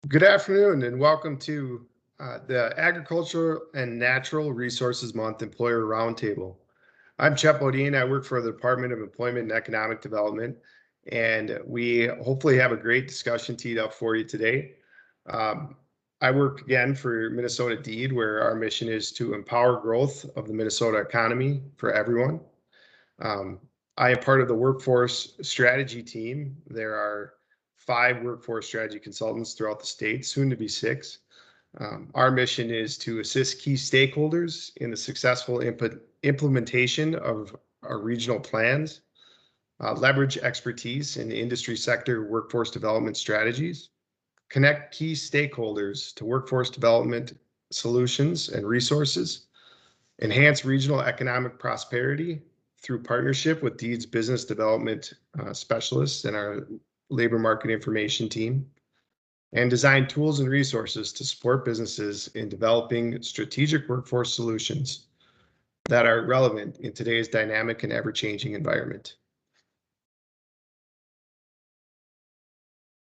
Good afternoon and welcome to the Agricultural and Natural Resources Month Employer Roundtable. I'm Chet Bodine. I work for the Department of Employment and Economic Development, and we hopefully have a great discussion teed up for you today. Um, I work again for Minnesota DEED, where our mission is to empower growth of the Minnesota economy for everyone. Um, I am part of the workforce strategy team. There are 5 workforce strategy consultants throughout the state, soon to be 6. Our mission is to assist key stakeholders in the successful implementation of our regional plans, leverage expertise in industry sector workforce development strategies, connect key stakeholders to workforce development solutions and resources, enhance regional economic prosperity through partnership with DEED's business development specialists and our labor market information team, and design tools and resources to support businesses in developing strategic workforce solutions that are relevant in today's dynamic and ever-changing environment.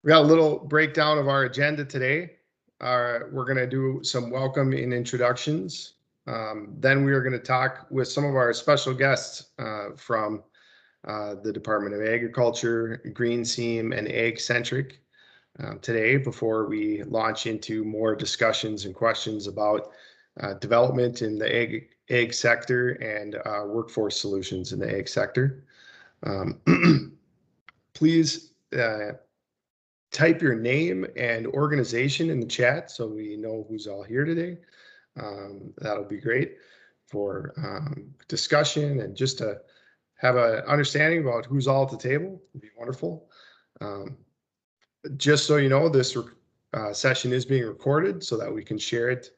We got a little breakdown of our agenda today. We're going to do some welcome and introductions. Then we are going to talk with some of our special guests from the Department of Agriculture, Green Seam, and Ag Centric today before we launch into more discussions and questions about development in the ag sector and workforce solutions in the ag sector. Please type your name and organization in the chat so we know who's all here today. That'll be great for discussion and just to have an understanding about who's all at the table. It'd be wonderful. Just so you know, this session is being recorded so that we can share it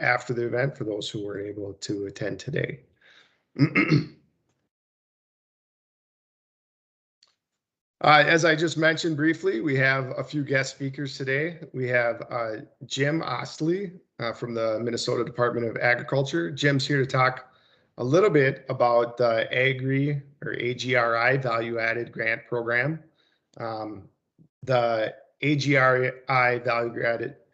after the event for those who were able to attend today. As I just mentioned briefly, we have a few guest speakers today. We have Jim Ostley from the Minnesota Department of Agriculture. Jim's here to talk a little bit about the AGRI Value Added Grant Program. The AGRI Value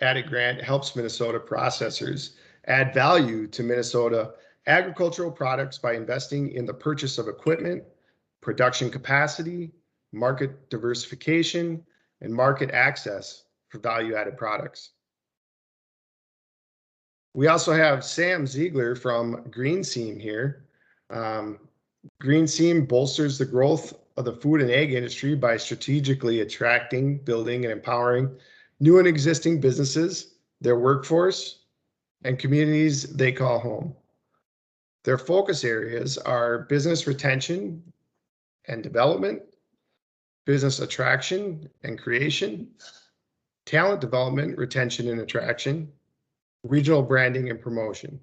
Added Grant helps Minnesota processors add value to Minnesota agricultural products by investing in the purchase of equipment, production capacity, market diversification, and market access for value-added products. We also have Sam Ziegler from Green Seam here. Green Seam bolsters the growth of the food and ag industry by strategically attracting, building, and empowering new and existing businesses, their workforce, and communities they call home. Their focus areas are business retention and development, business attraction and creation, talent development, retention and attraction, regional branding and promotion.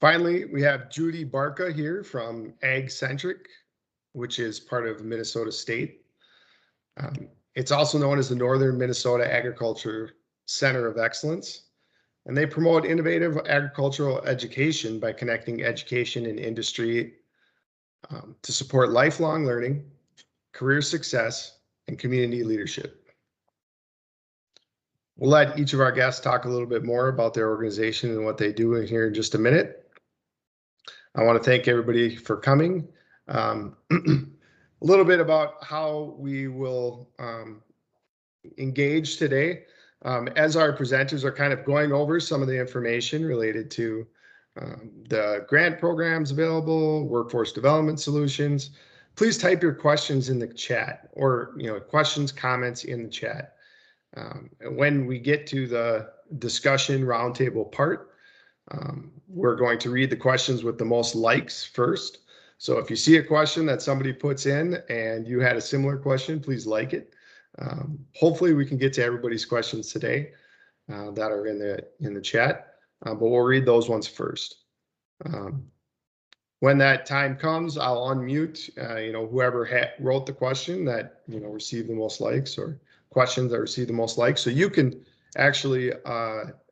Finally, we have Judy Barca here from Ag Centric, which is part of Minnesota State. It's also known as the Northern Minnesota Agriculture Center of Excellence, and they promote innovative agricultural education by connecting education and industry to support lifelong learning, career success, and community leadership. We'll let each of our guests talk a little bit more about their organization and what they do in here in just a minute. I want to thank everybody for coming. A little bit about how we will engage today. As our presenters are kind of going over some of the information related to the grant programs available, workforce development solutions, please type your questions in the chat or questions, comments in the chat. When we get to the discussion roundtable part, we're going to read the questions with the most likes first. So if you see a question that somebody puts in and you had a similar question, please like it. Hopefully we can get to everybody's questions today that are in the chat. But we'll read those ones first. When that time comes, I'll unmute, whoever wrote the question that, received the most likes or questions that received the most likes. So you can actually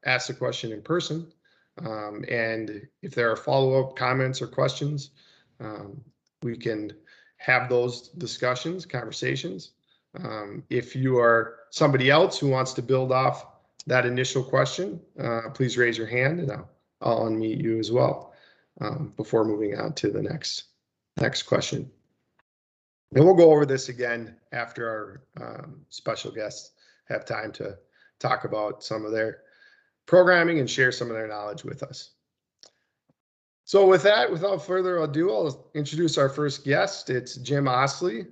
ask the question in person. And if there are follow-up comments or questions, we can have those conversations. If you are somebody else who wants to build off that initial question, please raise your hand and I'll unmute you as well before moving on to the next question. And we'll go over this again after our special guests have time to talk about some of their programming and share some of their knowledge with us. So with that, without further ado, I'll introduce our first guest. It's Jim Osley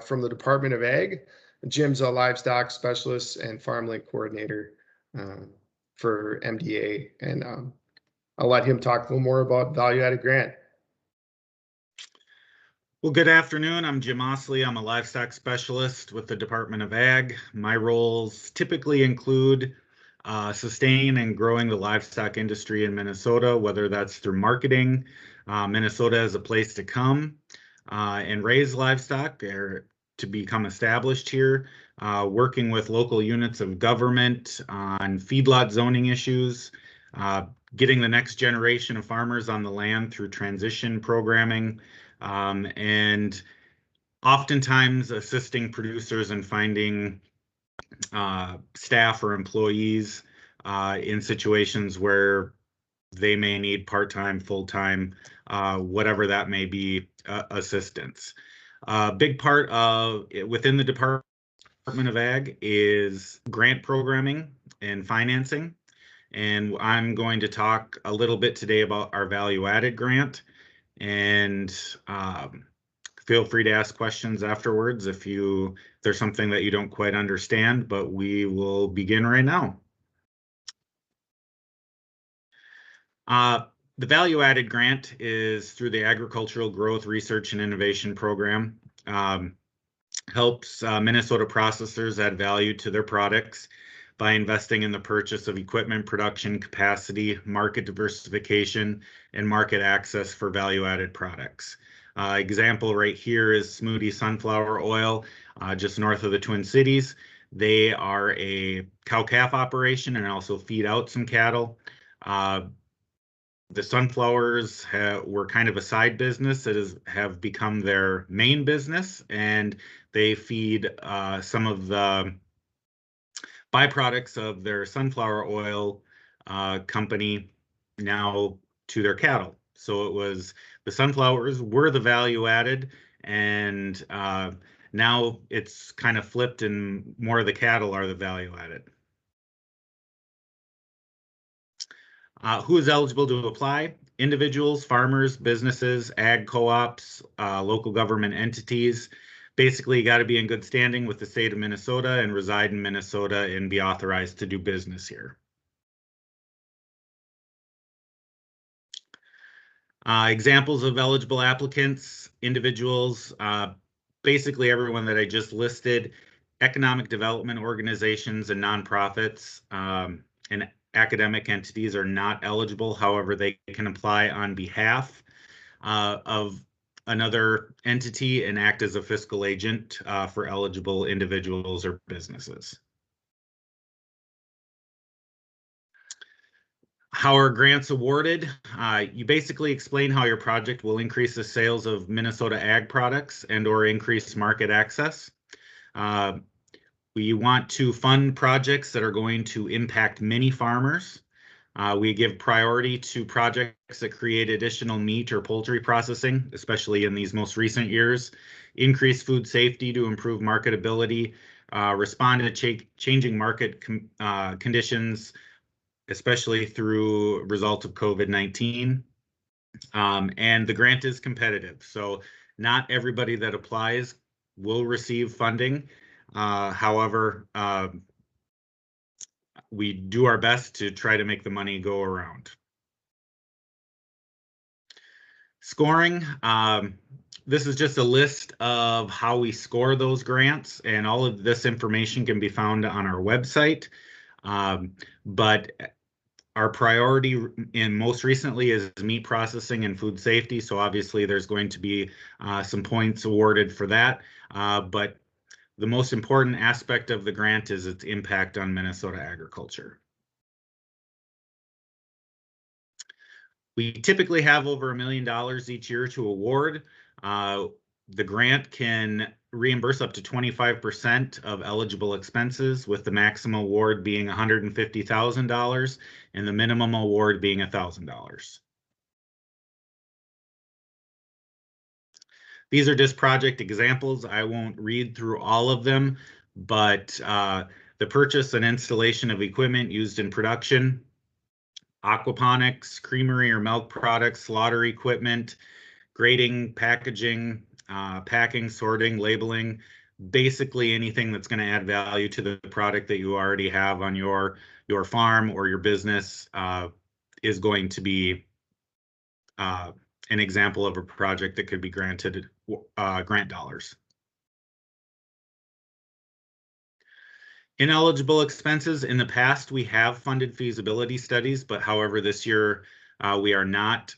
from the Department of Ag. Jim's a livestock specialist and farmland coordinator for MDA, and I'll let him talk a little more about value-added grant. Well, good afternoon. I'm Jim Osley. I'm a livestock specialist with the Department of Ag. My roles typically include sustaining and growing the livestock industry in Minnesota, whether that's through marketing, Minnesota as a place to come and raise livestock or to become established here, working with local units of government on feedlot zoning issues, getting the next generation of farmers on the land through transition programming, and oftentimes assisting producers in finding staff or employees in situations where they may need part-time, full-time, whatever that may be, assistance. A big part of within the Department of Ag is grant programming and financing. And I'm going to talk a little bit today about our value-added grant. And feel free to ask questions afterwards if there's something that you don't quite understand, but we will begin right now. The value-added grant is through the Agricultural Growth Research and Innovation Program. Helps Minnesota processors add value to their products by investing in the purchase of equipment, production capacity, market diversification, and market access for value-added products. Example right here is Smoothie Sunflower Oil, just north of the Twin Cities. They are a cow-calf operation and also feed out some cattle. The sunflowers were kind of a side business that have become their main business, and they feed some of the byproducts of their sunflower oil company now to their cattle. So it was the sunflowers were the value added, and now it's kind of flipped and more of the cattle are the value added. Who is eligible to apply? Individuals, farmers, businesses, ag co-ops, local government entities. Basically, you got to be in good standing with the state of Minnesota and reside in Minnesota and be authorized to do business here. Examples of eligible applicants, individuals, basically everyone that I just listed, economic development organizations and nonprofits, and academic entities are not eligible. However, they can apply on behalf of another entity and act as a fiscal agent for eligible individuals or businesses. How are grants awarded? You basically explain how your project will increase the sales of Minnesota ag products and or increase market access. We want to fund projects that are going to impact many farmers. We give priority to projects that create additional meat or poultry processing, especially in these most recent years, increase food safety to improve marketability, respond to changing market conditions, especially through result of COVID-19. And the grant is competitive. So not everybody that applies will receive funding. However, we do our best to try to make the money go around. Scoring. This is just a list of how we score those grants, and all of this information can be found on our website. But our priority in most recently is meat processing and food safety. So obviously there's going to be some points awarded for that. But the most important aspect of the grant is its impact on Minnesota agriculture. We typically have over $1 million each year to award. The grant can reimburse up to 25% of eligible expenses, with the maximum award being $150,000 and the minimum award being $1,000. These are just project examples. I won't read through all of them, but the purchase and installation of equipment used in production, aquaponics, creamery or milk products, slaughter equipment, grading, packaging, packing, sorting, labeling, basically anything that's going to add value to the product that you already have on your farm or your business is going to be an example of a project that could be granted grant dollars. Ineligible expenses. In the past, we have funded feasibility studies, but however, this year we are not.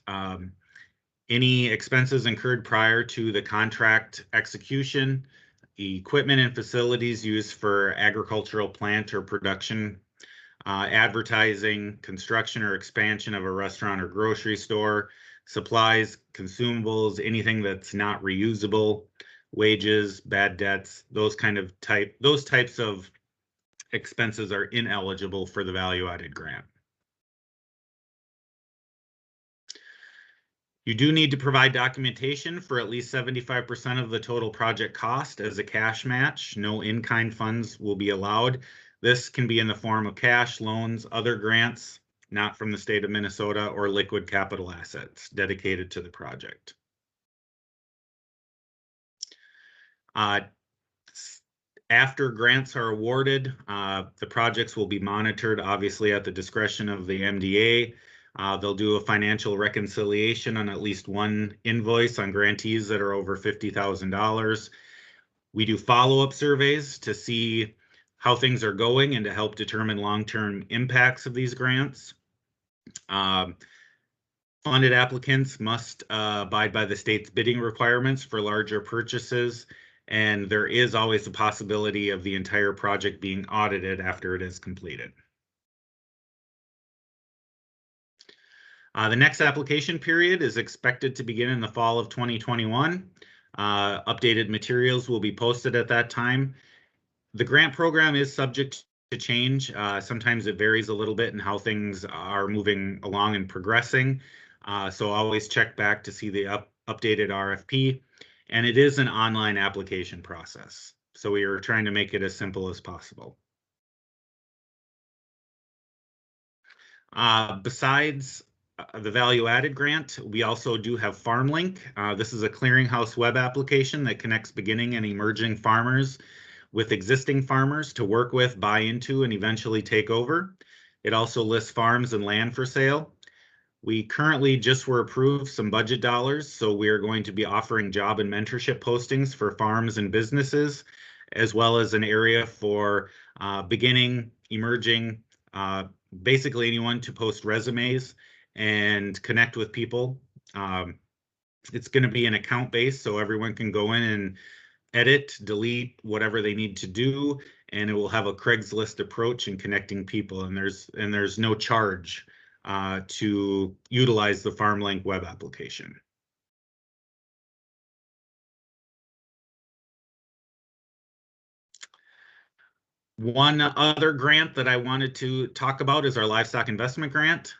Any expenses incurred prior to the contract execution, equipment and facilities used for agricultural plant or production, advertising, construction or expansion of a restaurant or grocery store, supplies, consumables, anything that's not reusable, wages, bad debts, those types of expenses are ineligible for the value-added grant. You do need to provide documentation for at least 75% of the total project cost as a cash match. No in-kind funds will be allowed. This can be in the form of cash, loans, other grants, not from the state of Minnesota, or liquid capital assets dedicated to the project. After grants are awarded, the projects will be monitored, obviously, at the discretion of the MDA. They'll do a financial reconciliation on at least one invoice on grantees that are over $50,000. We do follow-up surveys to see how things are going and to help determine long-term impacts of these grants. Funded applicants must abide by the state's bidding requirements for larger purchases, and there is always the possibility of the entire project being audited after it is completed. The next application period is expected to begin in the fall of 2021. Updated materials will be posted at that time. The grant program is subject to change. Sometimes it varies a little bit in how things are moving along and progressing. So always check back to see the updated RFP. And it is an online application process. So we are trying to make it as simple as possible. Besides the value-added grant, we also do have FarmLink. This is a clearinghouse web application that connects beginning and emerging farmers with existing farmers to work with, buy into, and eventually take over. It also lists farms and land for sale. We currently just were approved some budget dollars, so we are going to be offering job and mentorship postings for farms and businesses, as well as an area for beginning, emerging, basically anyone to post resumes and connect with people. It's going to be an account based, so everyone can go in and edit, delete, whatever they need to do, and it will have a Craigslist approach in connecting people, and there's no charge to utilize the FarmLink web application. One other grant that I wanted to talk about is our livestock investment grant.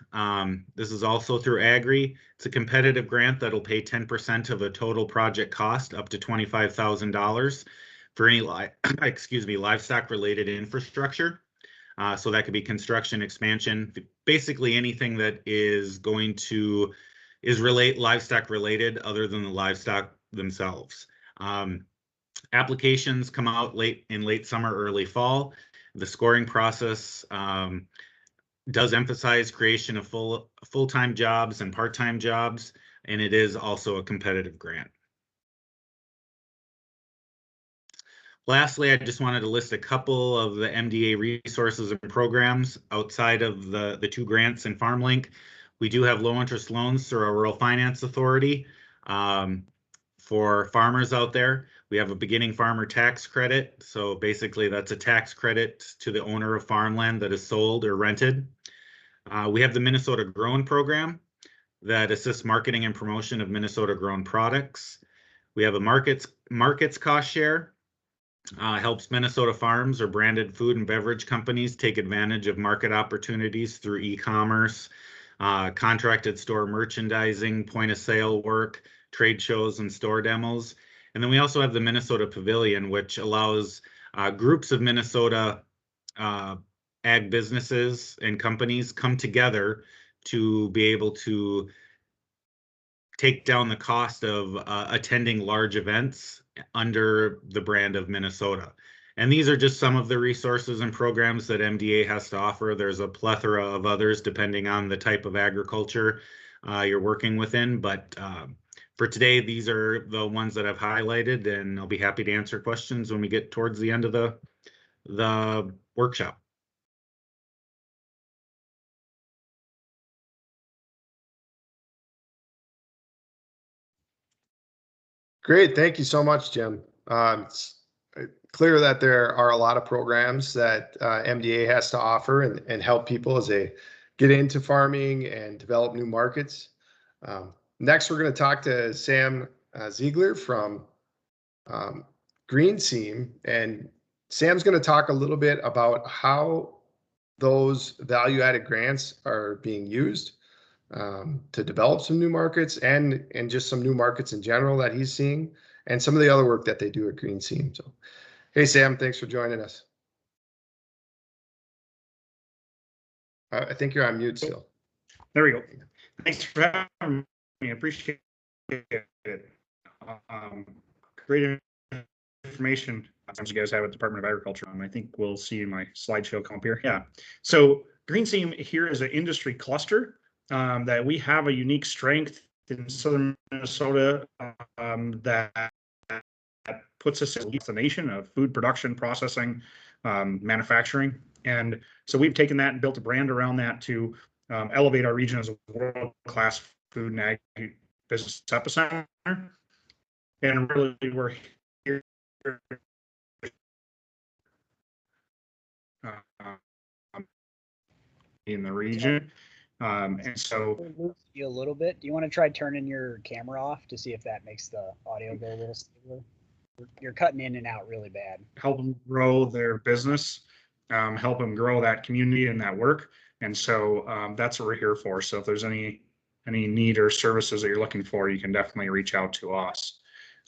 This is also through Agri. It's a competitive grant that'll pay 10% of the total project cost, up to $25,000 for any livestock related infrastructure. So that could be construction, expansion, basically anything that is livestock related other than the livestock themselves. Applications come out late summer, early fall. The scoring process does emphasize creation of full-time jobs and part-time jobs, and it is also a competitive grant. Lastly, I just wanted to list a couple of the MDA resources and programs outside of the two grants in FarmLink. We do have low interest loans through our Rural Finance Authority for farmers out there. We have a beginning farmer tax credit. So basically that's a tax credit to the owner of farmland that is sold or rented. We have the Minnesota Grown program that assists marketing and promotion of Minnesota grown products. We have a markets cost share. Helps Minnesota farms or branded food and beverage companies take advantage of market opportunities through e-commerce, contracted store merchandising, point of sale work, trade shows, and store demos. And then we also have the Minnesota Pavilion, which allows groups of Minnesota ag businesses and companies come together to be able to take down the cost of attending large events under the brand of Minnesota. And these are just some of the resources and programs that MDA has to offer. There's a plethora of others depending on the type of agriculture you're working within. But for today, these are the ones that I've highlighted, and I'll be happy to answer questions when we get towards the end of the workshop. Great. Thank you so much, Jim. It's clear that there are a lot of programs that MDA has to offer and help people as they get into farming and develop new markets. Next, we're going to talk to Sam Ziegler from Green Seam, and Sam's going to talk a little bit about how those value-added grants are being used to develop some new markets and just some new markets in general that he's seeing, and some of the other work that they do at Green Seam. So, hey Sam, thanks for joining us. I think you're on mute still. There we go. Thanks for having me. I appreciate it. Great information you guys have at the Department of Agriculture. I think we'll see my slideshow come up here. Yeah. So Green Seam here is an industry cluster that we have a unique strength in southern Minnesota that puts us as the nation of food production, processing, manufacturing. And so we've taken that and built a brand around that to elevate our region as a world-class food and ag business epicenter. And really, we're here in the region. And so you a little bit. Do you want to try turning your camera off to see if that makes the audio go a little stabler? You're cutting in and out really bad. Help them grow their business, help them grow that community and that work. And so that's what we're here for. So if there's any need or services that you're looking for, you can definitely reach out to us.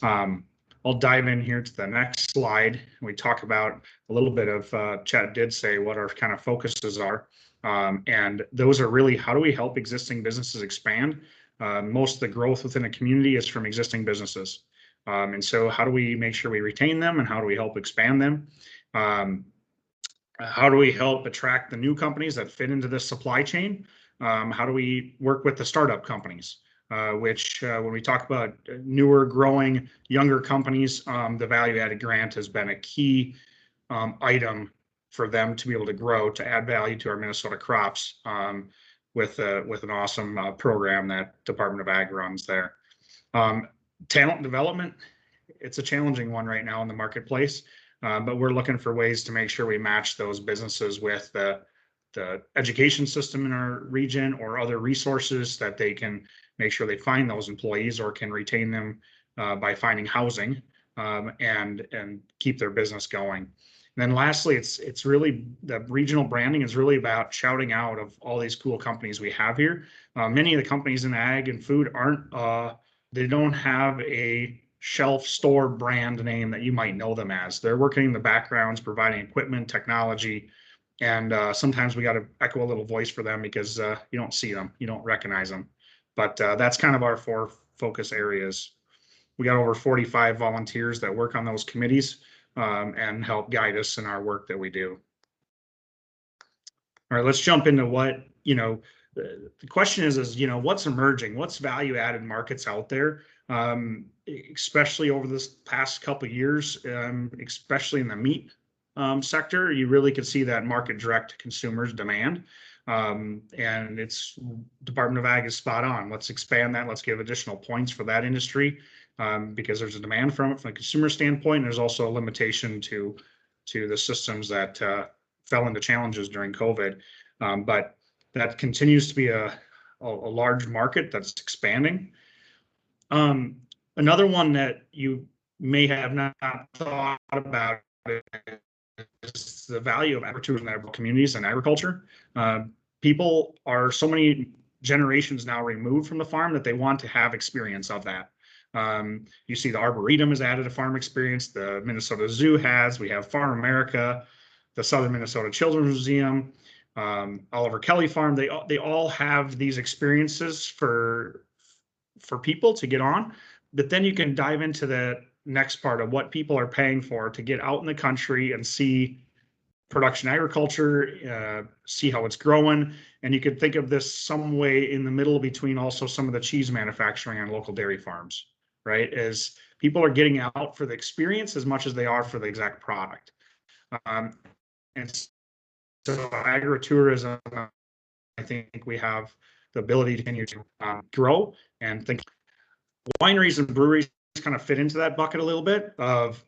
I'll dive in here to the next slide. We talk about a little bit of, Chad did say what our kind of focuses are. And those are really, how do we help existing businesses expand? Most of the growth within a community is from existing businesses. And so how do we make sure we retain them, and how do we help expand them? How do we help attract the new companies that fit into this supply chain? How do we work with the startup companies? Which when we talk about newer, growing, younger companies, the value-added grant has been a key item for them to be able to grow, to add value to our Minnesota crops with an awesome program that Department of Ag runs there. Talent development, it's a challenging one right now in the marketplace, but we're looking for ways to make sure we match those businesses with the education system in our region or other resources that they can make sure they find those employees or can retain them by finding housing and keep their business going. And then lastly, it's really, the regional branding is really about shouting out of all these cool companies we have here. Many of the companies in ag and food they don't have a shelf store brand name that you might know them as. They're working in the backgrounds, providing equipment, technology, and sometimes we got to echo a little voice for them because you don't see them, you don't recognize them. But that's kind of our 4 focus areas. We got over 45 volunteers that work on those committees and help guide us in our work that we do. All right, let's jump into what, the question is, what's emerging? What's value added markets out there? Especially over this past couple of years, especially in the meat sector, you really could see that market direct to consumers demand. And it's Department of Ag is spot on. Let's expand that. Let's give additional points for that industry because there's a demand from it from a consumer standpoint. There's also a limitation to the systems that fell into challenges during COVID. But that continues to be a large market that's expanding. Another one that you may have not thought about is the value of agritourism in communities and agriculture. People are so many generations now removed from the farm that they want to have experience of that. You see the Arboretum has added a farm experience. The Minnesota Zoo has. We have Farm America, the Southern Minnesota Children's Museum, Oliver Kelly Farm. They all have these experiences for people to get on. But then you can dive into the next part of what people are paying for to get out in the country and see production agriculture, see how it's growing. And you could think of this some way in the middle between also some of the cheese manufacturing on local dairy farms, right? As people are getting out for the experience as much as they are for the exact product. And so agritourism, I think we have the ability to continue to grow and think. Wineries and breweries kind of fit into that bucket a little bit of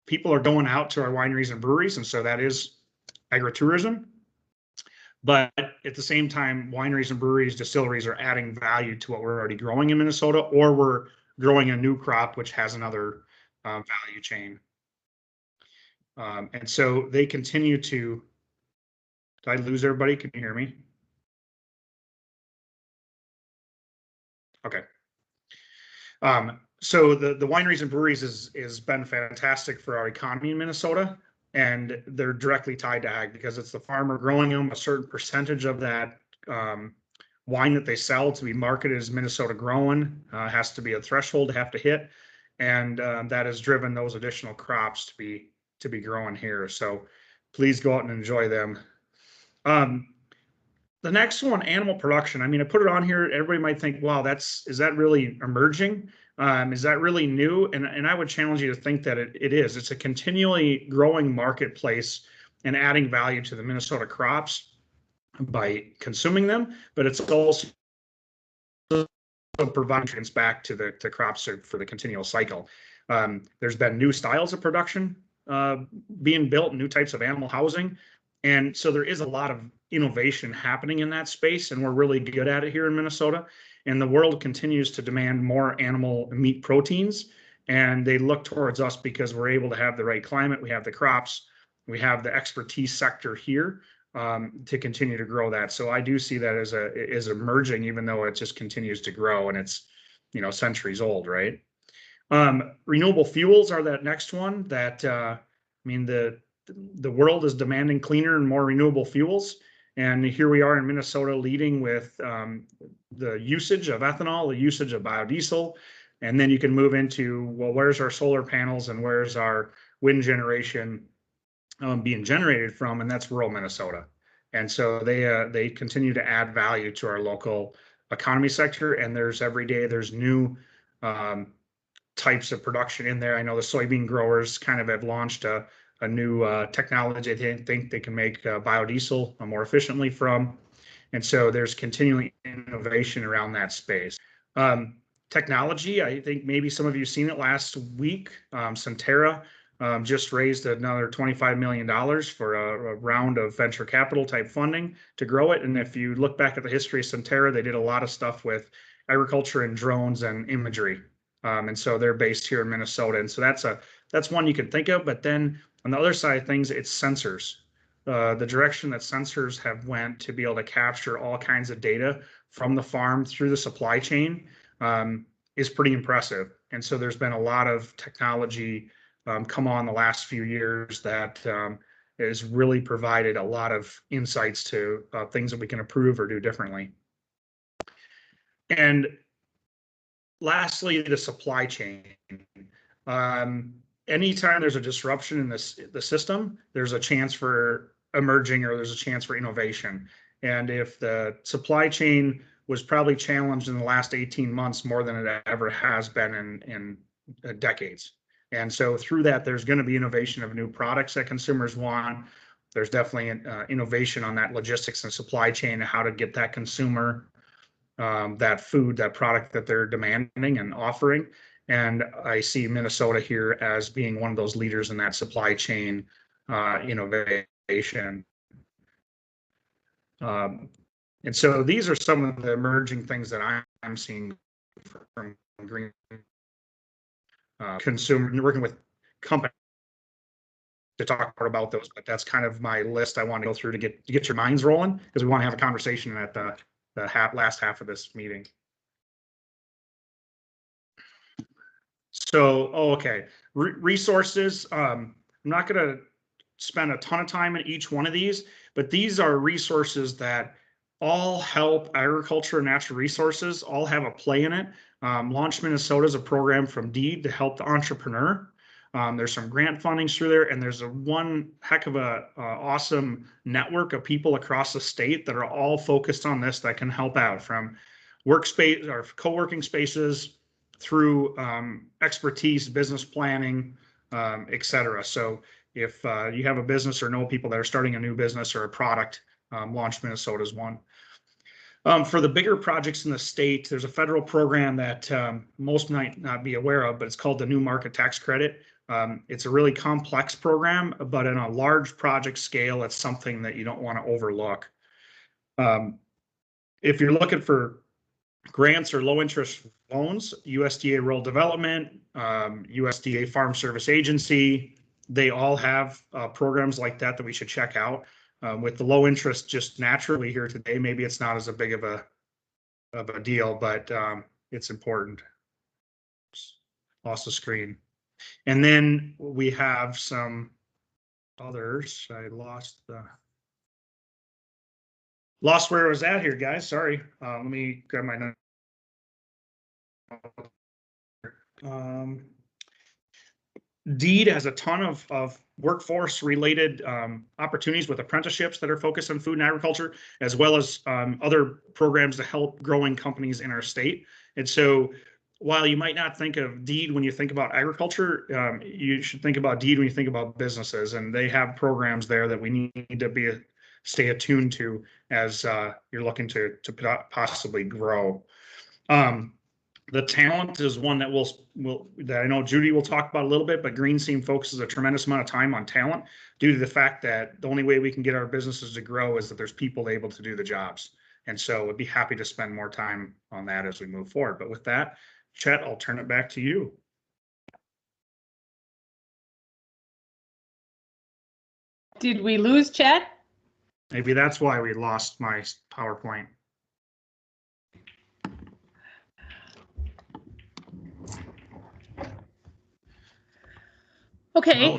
people are going out to our wineries and breweries, and so that is agritourism. But at the same time, wineries and breweries, distilleries are adding value to what we're already growing in Minnesota, or we're growing a new crop which has another value chain. And so they continue to. Did I lose everybody? Can you hear me? Okay. So the wineries and breweries is been fantastic for our economy in Minnesota, and they're directly tied to ag because it's the farmer growing them. A certain percentage of that wine that they sell to be marketed as Minnesota grown has to be a threshold to have to hit, and that has driven those additional crops to be growing here. So please go out and enjoy them. The next one, animal production. I mean, I put it on here. Everybody might think, wow, is that really emerging? Is that really new? And I would challenge you to think that it is. It's a continually growing marketplace and adding value to the Minnesota crops by consuming them, but it's also providing back to the crops for the continual cycle. There's been new styles of production being built, new types of animal housing. And so there is a lot of innovation happening in that space, and we're really good at it here in Minnesota. And the world continues to demand more animal meat proteins, and they look towards us because we're able to have the right climate, we have the crops, we have the expertise sector here to continue to grow that. So I do see that as emerging, even though it just continues to grow, and it's centuries old, right? Renewable fuels are that next one that I mean the world is demanding cleaner and more renewable fuels. And here we are in Minnesota leading with the usage of ethanol, the usage of biodiesel. And then you can move into, well, where's our solar panels and where's our wind generation being generated from? And that's rural Minnesota. And so they continue to add value to our local economy sector. And every day there's new types of production in there. I know the soybean growers kind of have launched a new technology they think they can make biodiesel more efficiently from. And so there's continuing innovation around that space. Technology, I think maybe some of you have seen it last week. Centerra just raised another $25 million for a round of venture capital type funding to grow it. And if you look back at the history of Centerra, they did a lot of stuff with agriculture and drones and imagery. And so they're based here in Minnesota. And so that's one you can think of. But then on the other side of things, it's sensors. The direction that sensors have went to be able to capture all kinds of data from the farm through the supply chain is pretty impressive. And so there's been a lot of technology come on the last few years that has really provided a lot of insights to things that we can improve or do differently. And lastly, the supply chain. Anytime there's a disruption in the system, there's a chance for emerging or there's a chance for innovation. And if the supply chain was probably challenged in the last 18 months more than it ever has been in decades. And so through that, there's going to be innovation of new products that consumers want. There's definitely innovation on that logistics and supply chain and how to get that consumer that food, that product that they're demanding and offering. And I see Minnesota here as being one of those leaders in that supply chain innovation. And so these are some of the emerging things that I'm seeing from green consumer, working with companies to talk more about those. But that's kind of my list I want to go through to get your minds rolling, because we want to have a conversation at the last half of this meeting. So, okay, resources. I'm not going to spend a ton of time in each one of these, but these are resources that all help agriculture and natural resources, all have a play in it. Launch Minnesota is a program from DEED to help the entrepreneur. There's some grant fundings through there, and there's one heck of a awesome network of people across the state that are all focused on this, that can help out, from workspace or co-working spaces through expertise, business planning, etc. So if you have a business or know people that are starting a new business or a product, Launch Minnesota is one. For the bigger projects in the state, there's a federal program that most might not be aware of, but it's called the New Market Tax Credit. It's a really complex program, but in a large project scale, it's something that you don't want to overlook. If you're looking for grants or low interest loans, USDA Rural Development, USDA Farm Service Agency, they all have programs like that we should check out. With the low interest just naturally here today, maybe it's not as big of a deal, but it's important. Lost the screen. And then we have some others. I lost where I was at here, guys. Sorry. Let me grab my notes. DEED has a ton of workforce related opportunities with apprenticeships that are focused on food and agriculture, as well as other programs to help growing companies in our state. And so while you might not think of DEED when you think about agriculture, you should think about DEED when you think about businesses, and they have programs there that we need to stay attuned to as you're looking to possibly grow. The talent is one that that I know Judy will talk about a little bit, but Green Seam focuses a tremendous amount of time on talent due to the fact that the only way we can get our businesses to grow is that there's people able to do the jobs. And so we'd be happy to spend more time on that as we move forward. But with that, Chet, I'll turn it back to you. Did we lose Chet? Maybe that's why we lost my PowerPoint. Okay.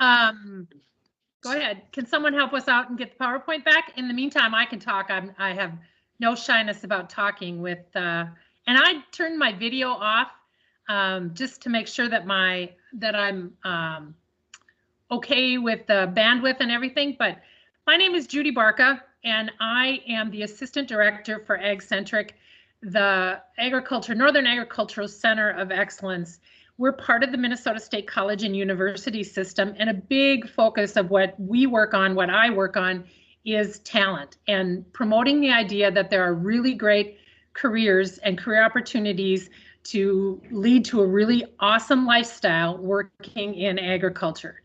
Go ahead. Can someone help us out and get the PowerPoint back? In the meantime, I can talk. I have no shyness about talking with, and I turned my video off just to make sure that I'm okay with the bandwidth and everything. But my name is Judy Barca, and I am the Assistant Director for AgCentric, the Northern Agricultural Center of Excellence. We're part of the Minnesota State College and University system, and a big focus of what we work on, what I work on, is talent and promoting the idea that there are really great careers and career opportunities to lead to a really awesome lifestyle working in agriculture.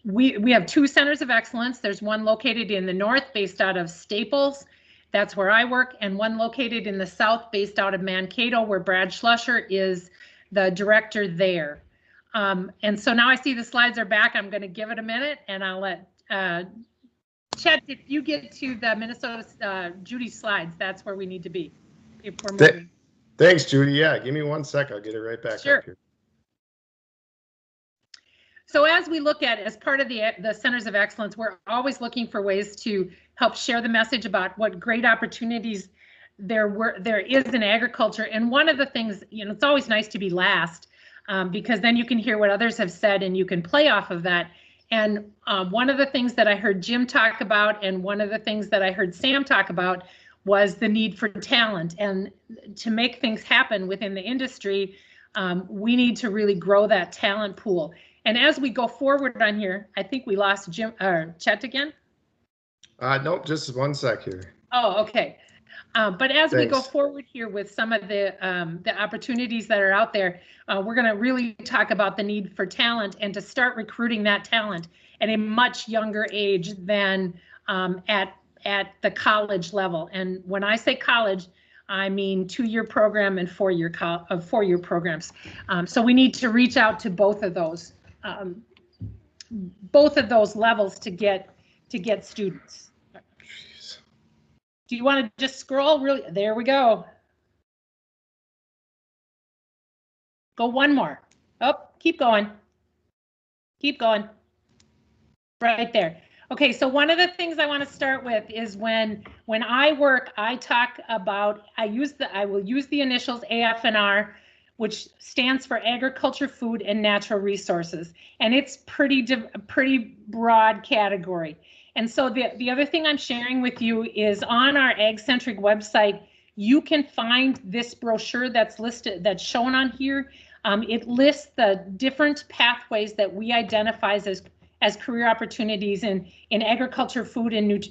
We have two centers of excellence. There's one located in the north based out of Staples. That's where I work, and one located in the south based out of Mankato, where Brad Schlusser is the director there. And so now I see the slides are back. I'm going to give it a minute, and I'll let Chet, if you get to the Minnesota Judy slides, that's where we need to be if we're moving. Thanks, Judy. Yeah, give me 1 sec. I'll get it right back up here. So as we look at, as part of the Centers of Excellence, we're always looking for ways to help share the message about what great opportunities there is in agriculture. And one of the things, it's always nice to be last because then you can hear what others have said and you can play off of that. And one of the things that I heard Jim talk about, and one of the things that I heard Sam talk about, was the need for talent. And to make things happen within the industry, we need to really grow that talent pool. And as we go forward on here, I think we lost Chet again. Nope, just 1 sec here. Oh, okay. But as we go forward here with some of the opportunities that are out there, we're going to really talk about the need for talent and to start recruiting that talent at a much younger age than at the college level. And when I say college, I mean 2-year program and 4-year programs. So we need to reach out to both of those levels to get students. Do you want to just scroll really? There we go. Go one more. Oh, keep going. Keep going. Right there. Okay, so one of the things I want to start with is when I work, I talk about, I will use the initials AF&R, which stands for Agriculture, Food, and Natural Resources. And it's pretty broad category. And so the other thing I'm sharing with you is on our Ag-Centric website, you can find this brochure that's listed, that's shown on here. It lists the different pathways that we identify as career opportunities in agriculture, food, and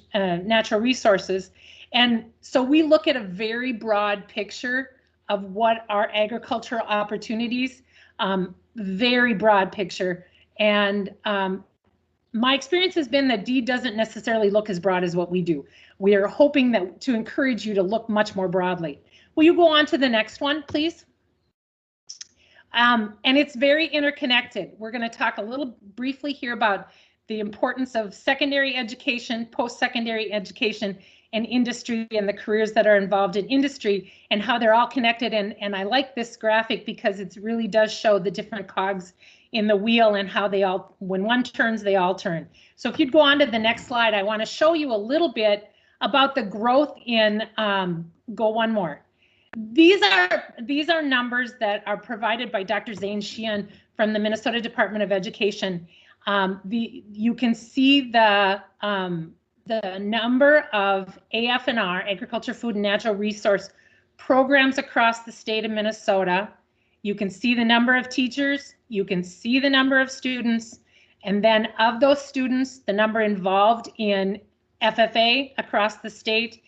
natural resources. And so we look at a very broad picture of what are agricultural opportunities, very broad picture. And my experience has been that D doesn't necessarily look as broad as what we do. We are hoping that to encourage you to look much more broadly. Will you go on to the next one, please? And it's very interconnected. We're going to talk a little briefly here about the importance of secondary education, post-secondary education, and industry, and the careers that are involved in industry, and how they're all connected. And I like this graphic because it really does show the different cogs in the wheel and how they all, when one turns, they all turn. So if you'd go on to the next slide, I want to show you a little bit about the growth in, go one more. These are numbers that are provided by Dr. Zane Sheehan from the Minnesota Department of Education. You can see the number of AF&R, Agriculture, Food, and Natural Resource programs across the state of Minnesota. You can see the number of teachers, you can see the number of students, and then of those students, the number involved in FFA across the state.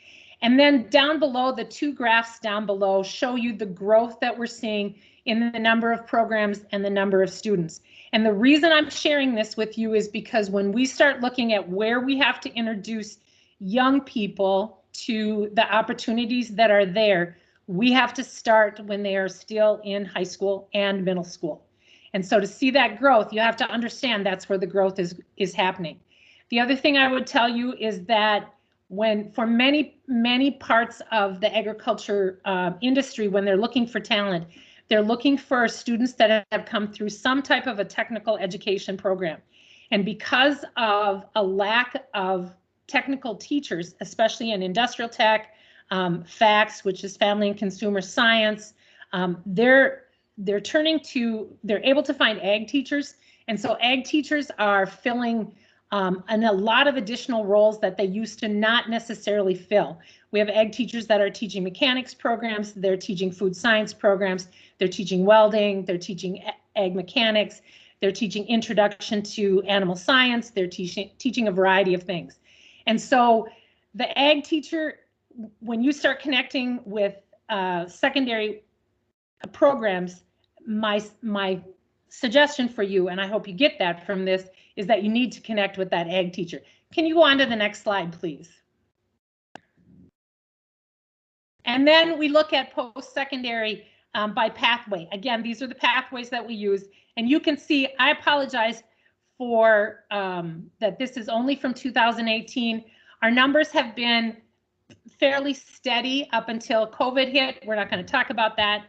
And then down below, the 2 graphs down below show you the growth that we're seeing in the number of programs and the number of students. And the reason I'm sharing this with you is because when we start looking at where we have to introduce young people to the opportunities that are there, we have to start when they are still in high school and middle school. And so to see that growth, you have to understand that's where the growth is happening. The other thing I would tell you is that for many parts of the agriculture industry, when they're looking for talent, they're looking for students that have come through some type of a technical education program. And because of a lack of technical teachers, especially in industrial tech, FACS, which is family and consumer science, they're able to find ag teachers. And so ag teachers are filling and a lot of additional roles that they used to not necessarily fill. We have ag teachers that are teaching mechanics programs, they're teaching food science programs, they're teaching welding, they're teaching ag mechanics, they're teaching introduction to animal science, they're teaching a variety of things. And so the ag teacher, when you start connecting with secondary programs, my suggestion for you, and I hope you get that from this, is that you need to connect with that ag teacher. Can you go on to the next slide, please? And then we look at post-secondary by pathway. Again, these are the pathways that we use. And you can see, I apologize for that this is only from 2018. Our numbers have been fairly steady up until COVID hit. We're not going to talk about that.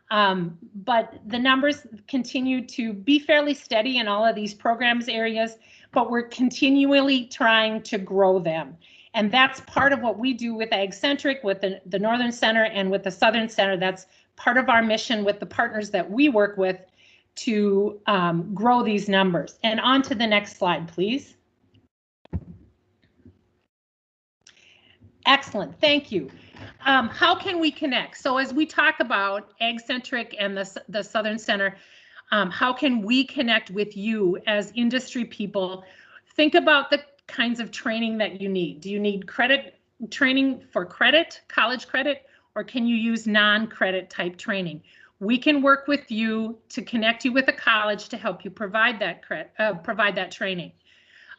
But the numbers continue to be fairly steady in all of these programs areas, but we're continually trying to grow them. And that's part of what we do with Ag-Centric, with the Northern Center and with the Southern Center. That's part of our mission with the partners that we work with to grow these numbers. And on to the next slide, please. Excellent, thank you. How can we connect? So as we talk about Ag-Centric and the Southern Center, how can we connect with you as industry people? Think about the kinds of training that you need. Do you need credit training for credit, college credit, or can you use non-credit type training? We can work with you to connect you with a college to help you provide that training.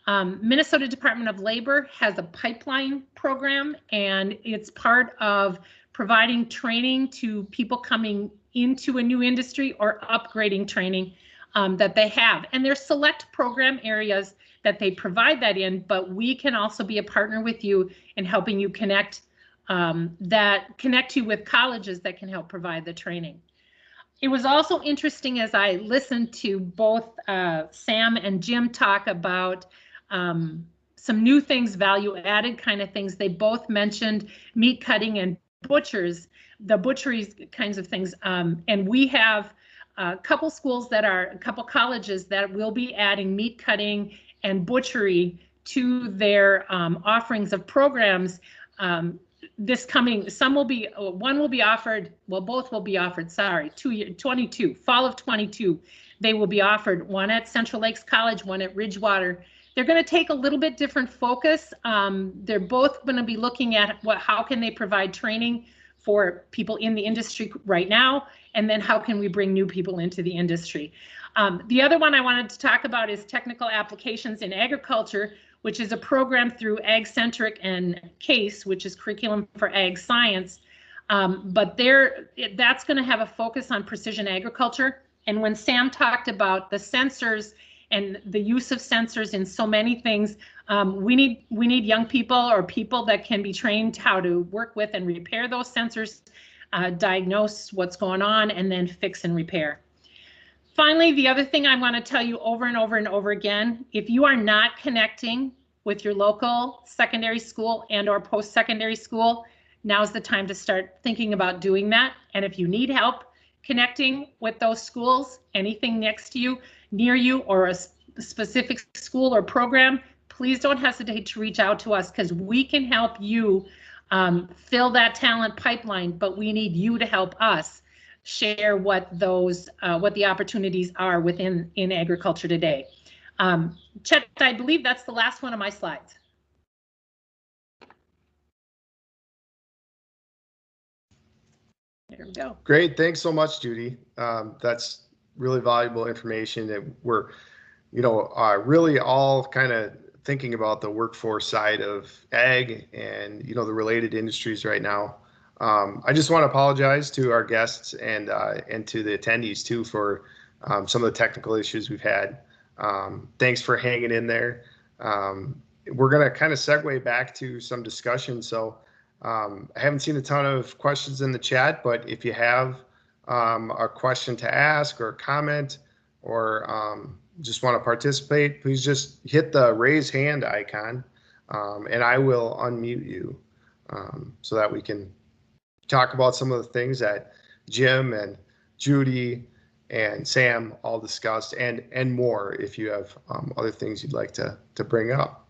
Minnesota Department of Labor has a pipeline program, and it's part of providing training to people coming into a new industry or upgrading training that they have. And there's select program areas that they provide that in, but we can also be a partner with you in helping you connect you with colleges that can help provide the training. It was also interesting as I listened to both Sam and Jim talk about some new things, value added kind of things. They both mentioned meat cutting and the butcheries kinds of things. And we have a couple colleges that will be adding meat cutting and butchery to their offerings of programs. One will be offered, well, both will be offered, sorry, 22, fall of 22. They will be offered, one at Central Lakes College, one at Ridgewater. They're going to take a little bit different focus. They're both going to be looking at how can they provide training for people in the industry right now, and then how can we bring new people into the industry. The other one I wanted to talk about is technical applications in agriculture, which is a program through Ag-Centric and CASE, which is Curriculum for Ag Science. But that's going to have a focus on precision agriculture. And when Sam talked about the sensors and the use of sensors in so many things, we need young people or people that can be trained how to work with and repair those sensors, diagnose what's going on, and then fix and repair. Finally, the other thing I want to tell you over and over and over again, if you are not connecting with your local secondary school and or post-secondary school, now's the time to start thinking about doing that. And if you need help connecting with those schools, anything next to you, near you, or a specific school or program, please don't hesitate to reach out to us, because we can help you fill that talent pipeline, but we need you to help us share what the opportunities are in agriculture today. Chet, I believe that's the last one of my slides. There we go. Great, thanks so much, Judy. That's really valuable information that we're, really all kind of thinking about the workforce side of ag and, the related industries right now. I just want to apologize to our guests and to the attendees too for some of the technical issues we've had. Thanks for hanging in there. We're going to kind of segue back to some discussion. So I haven't seen a ton of questions in the chat, but if you have a question to ask or a comment or just want to participate, please just hit the raise hand icon and I will unmute you so that we can talk about some of the things that Jim and Judy and Sam all discussed and more if you have other things you'd like to bring up.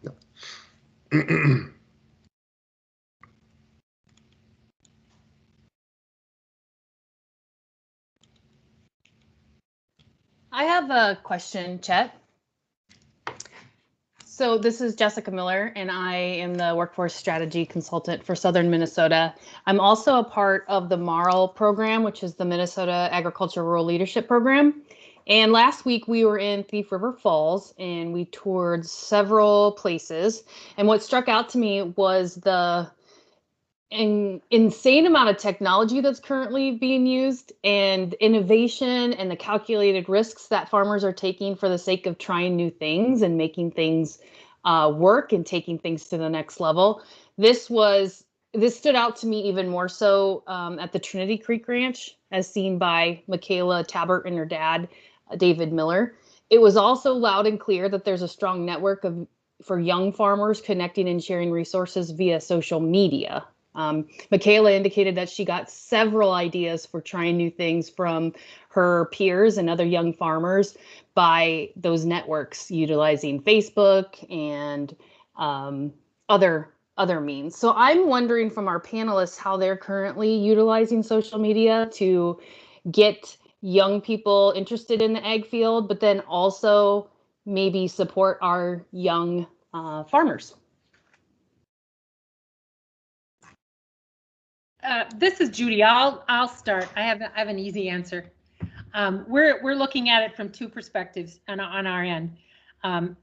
I have a question, Chet. So this is Jessica Miller, and I am the Workforce Strategy Consultant for Southern Minnesota. I'm also a part of the MARL program, which is the Minnesota Agriculture Rural Leadership Program. And last week we were in Thief River Falls and we toured several places. And what struck out to me was the insane amount of technology that's currently being used and innovation and the calculated risks that farmers are taking for the sake of trying new things and making things work and taking things to the next level. This stood out to me even more so at the Trinity Creek Ranch, as seen by Michaela Tabert and her dad, David Miller. It was also loud and clear that there's a strong network for young farmers connecting and sharing resources via social media. Michaela indicated that she got several ideas for trying new things from her peers and other young farmers by those networks utilizing Facebook and other means. So I'm wondering from our panelists how they're currently utilizing social media to get young people interested in the ag field, but then also maybe support our young farmers. This is Judy. I'll start. I have an easy answer. We're looking at it from two perspectives on our end.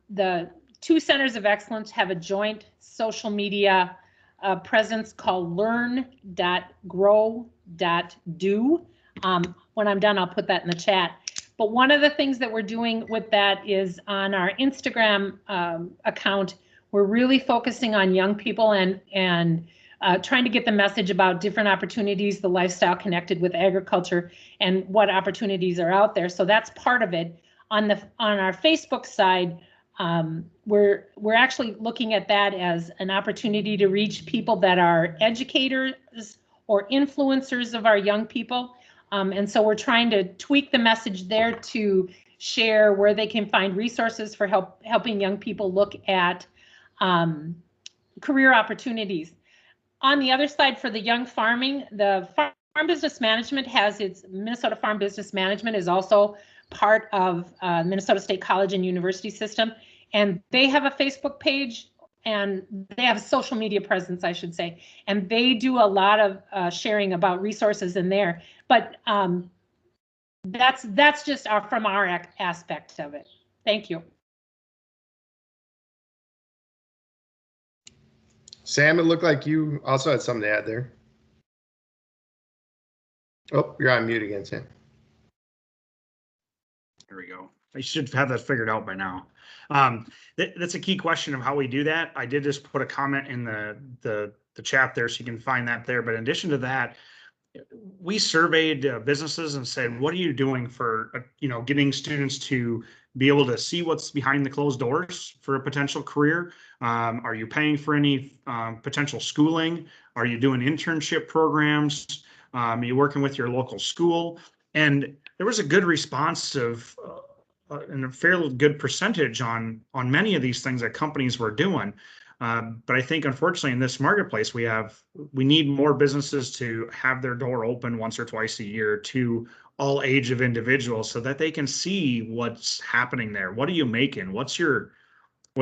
The two centers of excellence have a joint social media a presence called learn.grow.do. When I'm done, I'll put that in the chat. But one of the things that we're doing with that is on our Instagram account, we're really focusing on young people and trying to get the message about different opportunities, the lifestyle connected with agriculture, and what opportunities are out there. So that's part of it. On our Facebook side, we're actually looking at that as an opportunity to reach people that are educators or influencers of our young people. And so we're trying to tweak the message there to share where they can find resources for helping young people look at career opportunities. On the other side, for the young farming, the Farm Business Management has its Minnesota Farm Business Management is also part of Minnesota State College and University System. And they have a Facebook page and they have a social media presence, I should say. And they do a lot of sharing about resources in there. But that's just from our aspect of it. Thank you. Sam, it looked like you also had something to add there. Oh, you're on mute again, Sam. There we go. I should have that figured out by now. That's a key question of how we do that. I did just put a comment in the chat there, so you can find that there. But in addition to that, we surveyed businesses and said, what are you doing for, getting students to be able to see what's behind the closed doors for a potential career? Are you paying for any potential schooling? Are you doing internship programs? Are you working with your local school? And there was a good response of and a fairly good percentage on many of these things that companies were doing. But I think, unfortunately, in this marketplace, we need more businesses to have their door open once or twice a year to all age of individuals, so that they can see what's happening there. What are you making? What are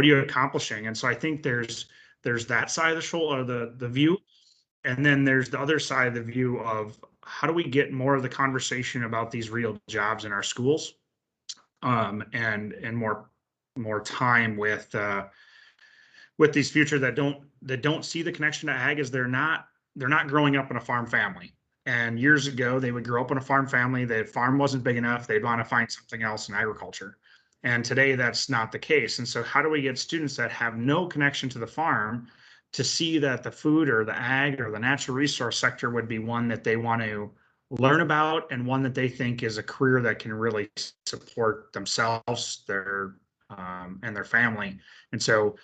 you accomplishing? And so I think there's that side of the shoulder, the view, and then there's the other side of the view of how do we get more of the conversation about these real jobs in our schools, and more time with these future that don't see the connection to ag, is they're not growing up in a farm family. And years ago, they would grow up in a farm family. The farm wasn't big enough. They'd want to find something else in agriculture. And today, that's not the case. And so how do we get students that have no connection to the farm to see that the food or the ag or the natural resource sector would be one that they want to learn about, and one that they think is a career that can really support themselves, and their family? And so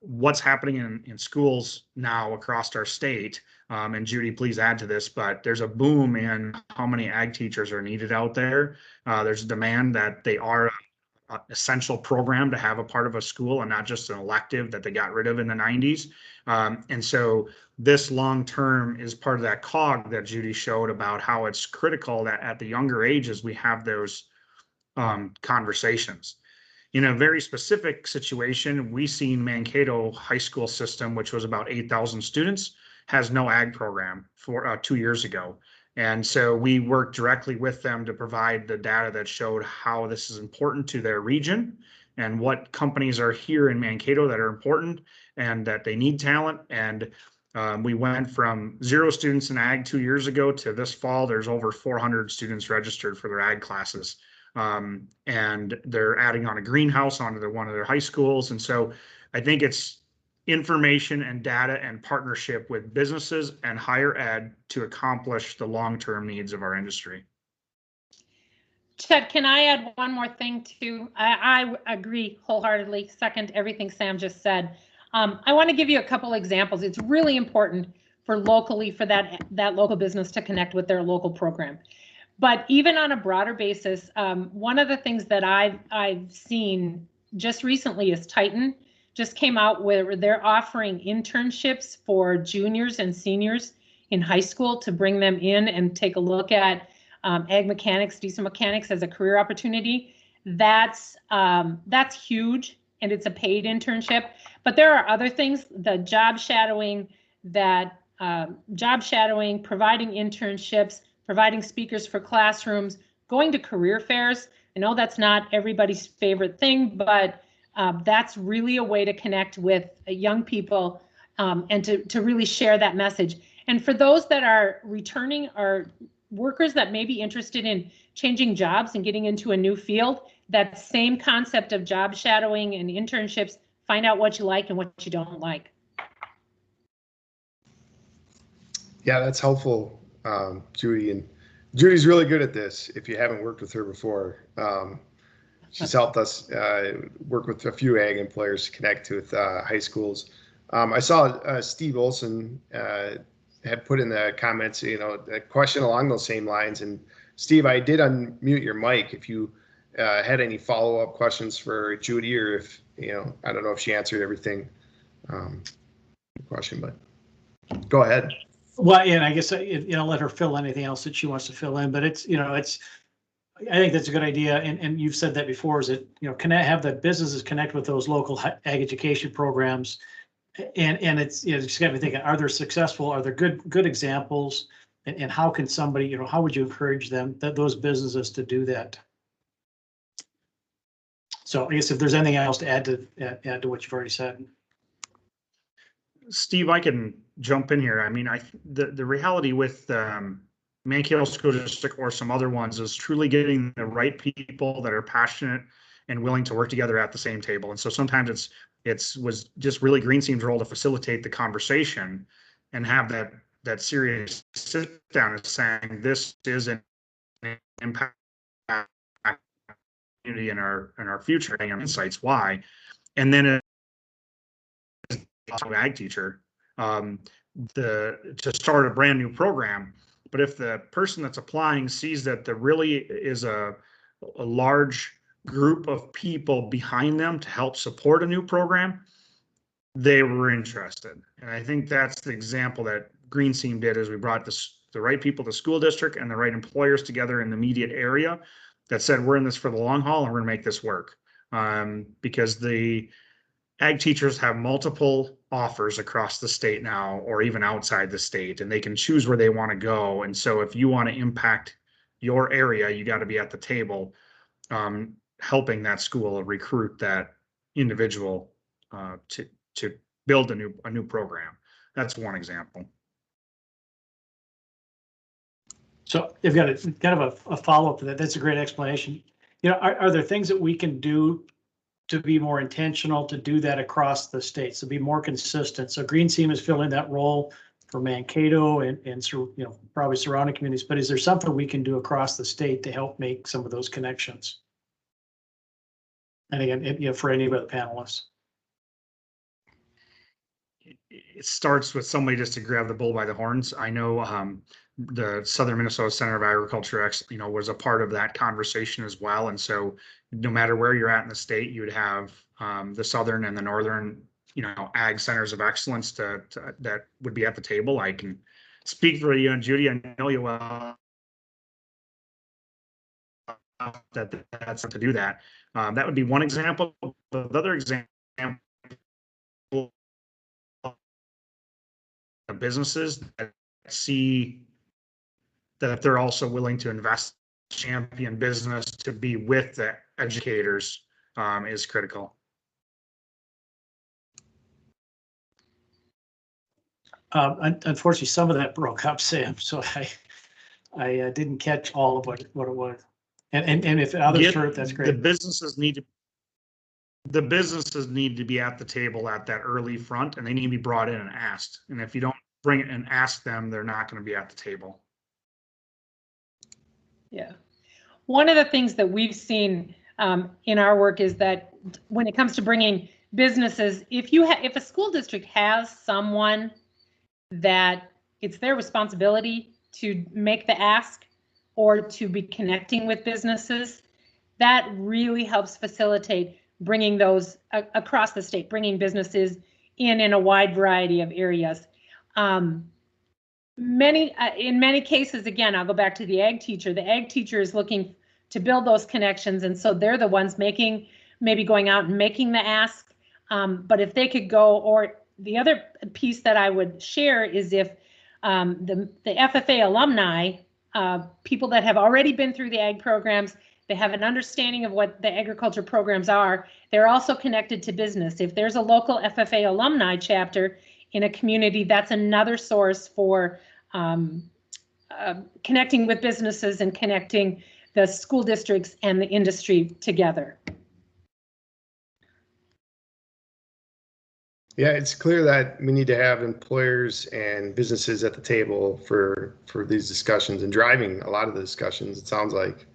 what's happening in schools now across our state, and Judy, please add to this, but there's a boom in how many ag teachers are needed out there. There's a demand that they are an essential program to have a part of a school, and not just an elective that they got rid of in the 90s. And so this long term is part of that cog that Judy showed about how it's critical that at the younger ages we have those conversations. In a very specific situation, we seen Mankato High School system, which was about 8,000 students, has no ag program for 2 years ago. And so we worked directly with them to provide the data that showed how this is important to their region, and what companies are here in Mankato that are important and that they need talent. And we went from 0 students in ag 2 years ago to this fall, there's over 400 students registered for their ag classes. And they're adding on a greenhouse onto one of their high schools. And so I think it's information and data and partnership with businesses and higher ed to accomplish the long-term needs of our industry. Chet, can I add one more thing too? I agree wholeheartedly, second everything Sam just said. I want to give you a couple examples. It's really important for that local business to connect with their local program. But even on a broader basis, one of the things that I've seen just recently is Titan just came out where they're offering internships for juniors and seniors in high school to bring them in and take a look at ag mechanics, diesel mechanics as a career opportunity. That's huge, and it's a paid internship. But there are other things, the job shadowing, providing internships, providing speakers for classrooms, going to career fairs. I know that's not everybody's favorite thing, but that's really a way to connect with young people and to really share that message. And for those that are returning or workers that may be interested in changing jobs and getting into a new field, that same concept of job shadowing and internships, find out what you like and what you don't like. Yeah, that's helpful, Judy. And Judy's really good at this. If you haven't worked with her before, she's helped us work with a few ag employers to connect with high schools. I saw Steve Olson had put in the comments, a question along those same lines. And Steve, I did unmute your mic if you had any follow-up questions for Judy, or if, I don't know if she answered everything question, but go ahead. Well, and I guess, let her fill anything else that she wants to fill in, but I think that's a good idea. And you've said that before, is that, have the businesses connect with those local ag education programs. And it's, just got me thinking, are there successful, are there good examples, and how can somebody, how would you encourage them, those businesses to do that? So I guess if there's anything else to add to what you've already said. Steve, I can jump in here. I mean, the reality with Mankato School District or some other ones is truly getting the right people that are passionate and willing to work together at the same table. And so sometimes it was just really Green Team's role to facilitate the conversation and have that serious sit down and saying, this is an impact community in our future and insights why. And then ag teacher to start a brand new program. But if the person that's applying sees that there really is a large group of people behind them to help support a new program, they were interested. And I think that's the example that Green Team did, is we brought the right people to school district and the right employers together in the immediate area that said, we're in this for the long haul and we're gonna make this work. Because the ag teachers have multiple offers across the state now, or even outside the state, and they can choose where they want to go. And so if you want to impact your area, you got to be at the table, helping that school recruit that individual to build a new program. That's one example. So they've got kind of a follow-up to that. That's a great explanation. Are there things that we can do to be more intentional, to do that across the state, so be more consistent? So Green Team is filling that role for Mankato and probably surrounding communities, but is there something we can do across the state to help make some of those connections? And again, for any of the panelists. It starts with somebody just to grab the bull by the horns. I know the Southern Minnesota Center of Agriculture, was a part of that conversation as well. And so no matter where you're at in the state, you would have the Southern and the Northern, ag centers of excellence that would be at the table. I can speak for you and Judy. I know you well. That's to do that. That would be one example. The other example, businesses that see that they're also willing to invest, champion business, to be with the educators is critical. Unfortunately, some of that broke up, Sam, so I didn't catch all of what it was. And if others heard, that's great. The businesses need to be at the table at that early front, and they need to be brought in and asked. And if you don't bring it and ask them, they're not going to be at the table. Yeah. One of the things that we've seen in our work is that when it comes to bringing businesses, if a school district has someone that it's their responsibility to make the ask or to be connecting with businesses, that really helps facilitate bringing those across the state, bringing businesses in a wide variety of areas. In many cases, again, I'll go back to the ag teacher. The ag teacher is looking to build those connections, and so they're the ones maybe going out and making the ask. But if they could go, or the other piece that I would share is if the FFA alumni, people that have already been through the ag programs, they have an understanding of what the agriculture programs are. They're also connected to business. If there's a local FFA alumni chapter in a community, that's another source for connecting with businesses and connecting the school districts and the industry together. Yeah, it's clear that we need to have employers and businesses at the table for these discussions and driving a lot of the discussions, it sounds like.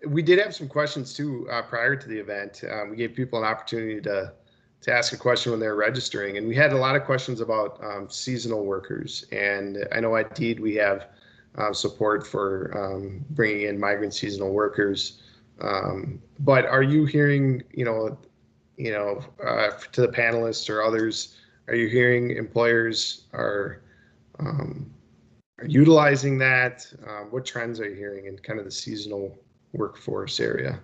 We did have some questions too prior to the event. We gave people an opportunity to ask a question when they're registering, and we had a lot of questions about seasonal workers. And I know at Deed we have support for bringing in migrant seasonal workers. But are you hearing, to the panelists or others, are you hearing employers are utilizing that? What trends are you hearing in kind of the seasonal workforce area?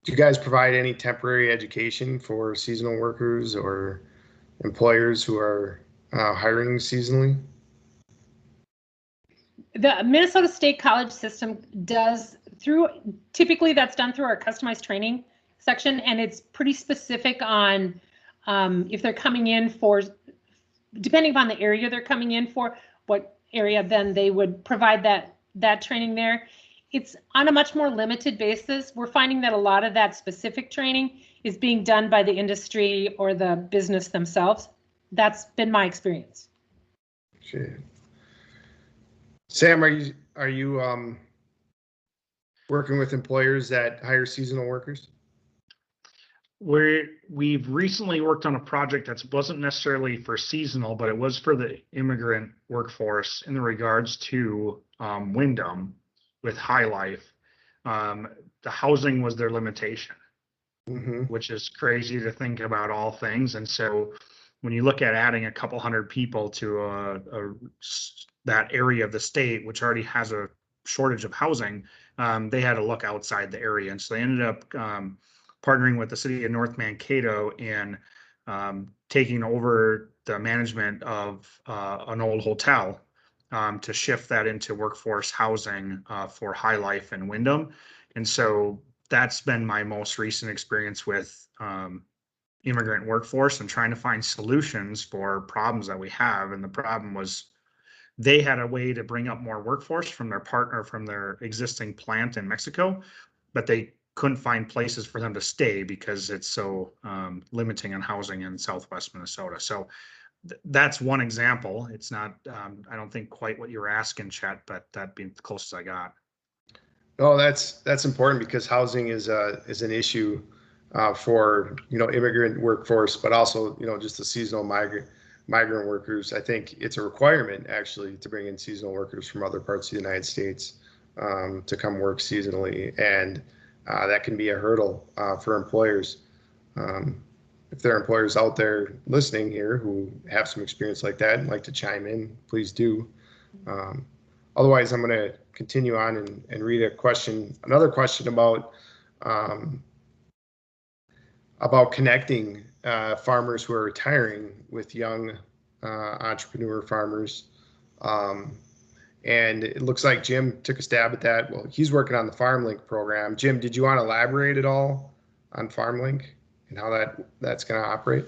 Do you guys provide any temporary education for seasonal workers or employers who are hiring seasonally? The Minnesota State College system does typically that's done through our customized training section, and it's pretty specific on if they're coming in for, depending upon the area they're coming in for, what area, then they would provide that training there. It's on a much more limited basis. We're finding that a lot of that specific training is being done by the industry or the business themselves. That's been my experience. Sure. Sam, are you working with employers that hire seasonal workers? We've recently worked on a project that wasn't necessarily for seasonal, but it was for the immigrant workforce in regards to Wyndham with High Life. The housing was their limitation, which is crazy to think about all things. And so when you look at adding a couple hundred people to that area of the state, which already has a shortage of housing, they had to look outside the area. And so they ended up partnering with the city of North Mankato and taking over the management of an old hotel to shift that into workforce housing for High Life and Wyndham. And so that's been my most recent experience with immigrant workforce and trying to find solutions for problems that we have. And the problem was they had a way to bring up more workforce from their partner, from their existing plant in Mexico, but they couldn't find places for them to stay because it's so limiting on housing in Southwest Minnesota. So that's one example. It's not, I don't think quite what you were asking, Chet, but that being the closest I got. Oh, that's important because housing is an issue for immigrant workforce, but also just the seasonal migrant workers. I think it's a requirement actually to bring in seasonal workers from other parts of the United States to come work seasonally, and that can be a hurdle for employers. If there are employers out there listening here who have some experience like that and like to chime in, please do. Otherwise, I'm going to continue on and read another question about connecting farmers who are retiring with young entrepreneur farmers. And it looks like Jim took a stab at that. Well, he's working on the FarmLink program. Jim, did you want to elaborate at all on FarmLink and how that's going to operate?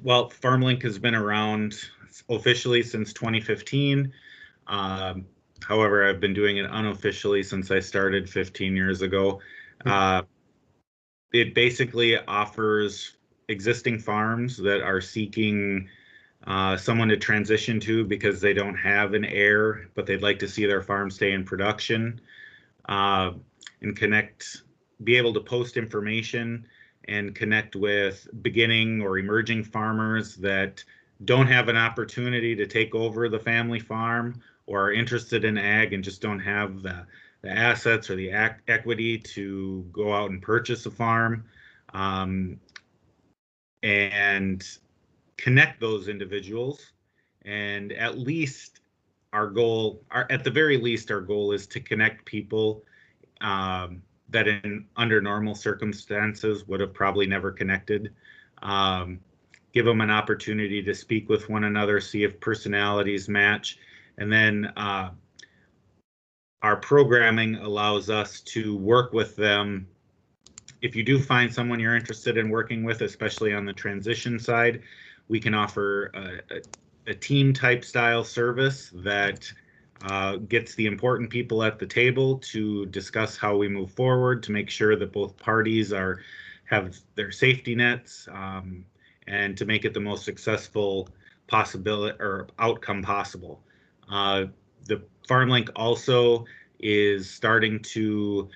Well, FarmLink has been around officially since 2015. However, I've been doing it unofficially since I started 15 years ago. It basically offers existing farms that are seeking someone to transition to because they don't have an heir, but they'd like to see their farm stay in production, and be able to post information and connect with beginning or emerging farmers that don't have an opportunity to take over the family farm or are interested in ag and just don't have the assets or the equity to go out and purchase a farm, and connect those individuals. And at the very least, our goal is to connect people that under normal circumstances would have probably never connected. give them an opportunity to speak with one another, see if personalities match. And then our programming allows us to work with them. If you do find someone you're interested in working with, especially on the transition side, we can offer a team type style service that gets the important people at the table to discuss how we move forward, to make sure that both parties have their safety nets, and to make it the most successful possibility or outcome possible. The FarmLink also is starting to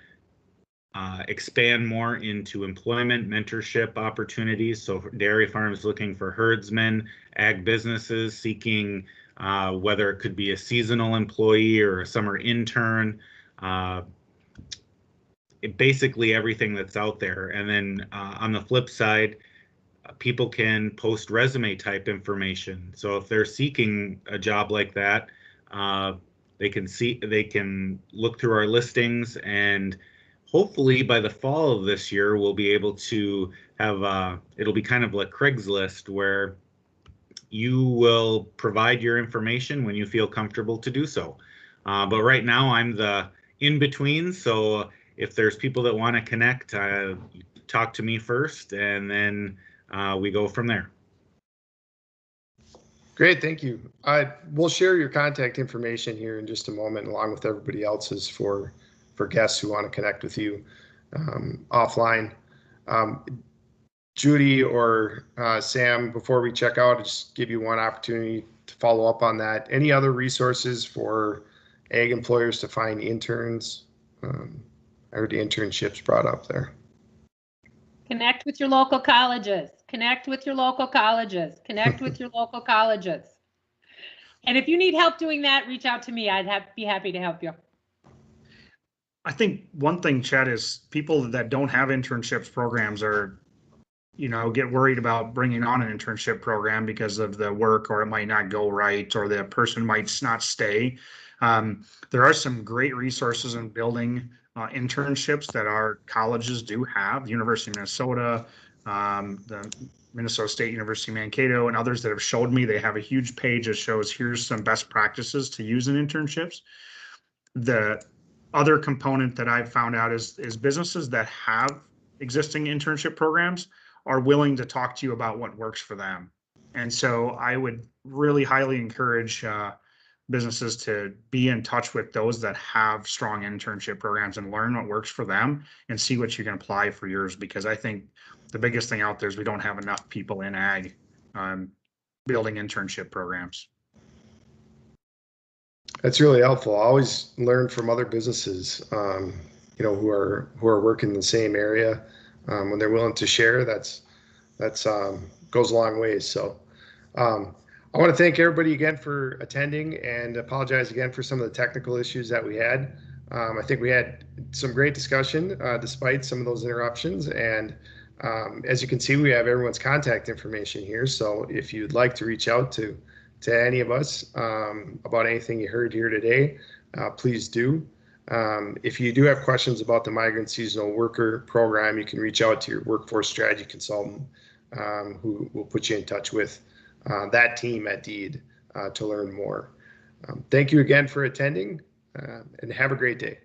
expand more into employment mentorship opportunities. So dairy farms looking for herdsmen, ag businesses seeking whether it could be a seasonal employee or a summer intern, basically everything that's out there. And then on the flip side, people can post resume type information. So if they're seeking a job like that, they can look through our listings, and hopefully by the fall of this year, we'll be able to have, it'll be kind of like Craigslist, where you will provide your information when you feel comfortable to do so. But right now I'm the in-between. So if there's people that want to connect, talk to me first, and then we go from there. Great, thank you. We'll share your contact information here in just a moment, along with everybody else's for guests who want to connect with you offline. Judy or Sam, before we check out, I'll just give you one opportunity to follow up on that. Any other resources for ag employers to find interns? I heard the internships brought up there. Connect with your local colleges. Connect with your local colleges. Connect with your local colleges. And if you need help doing that, reach out to me. I'd be happy to help you. I think one thing, Chad, is people that don't have internships programs are, get worried about bringing on an internship program because of the work, or it might not go right, or the person might not stay. There are some great resources in building internships that our colleges do have. University of Minnesota, the Minnesota State University Mankato, and others that have showed me. They have a huge page that shows here's some best practices to use in internships. The other component that I've found out is businesses that have existing internship programs are willing to talk to you about what works for them. And so I would really highly encourage businesses to be in touch with those that have strong internship programs and learn what works for them and see what you can apply for yours. Because I think the biggest thing out there is we don't have enough people in ag building internship programs. That's really helpful. I always learn from other businesses, who are working in the same area. When they're willing to share, that's goes a long ways. So I want to thank everybody again for attending, and apologize again for some of the technical issues that we had. I think we had some great discussion despite some of those interruptions. And as you can see, we have everyone's contact information here. So if you'd like to reach out to any of us about anything you heard here today, please do. If you do have questions about the Migrant Seasonal Worker Program, you can reach out to your workforce strategy consultant, who will put you in touch with that team at DEED to learn more. Thank you again for attending, and have a great day.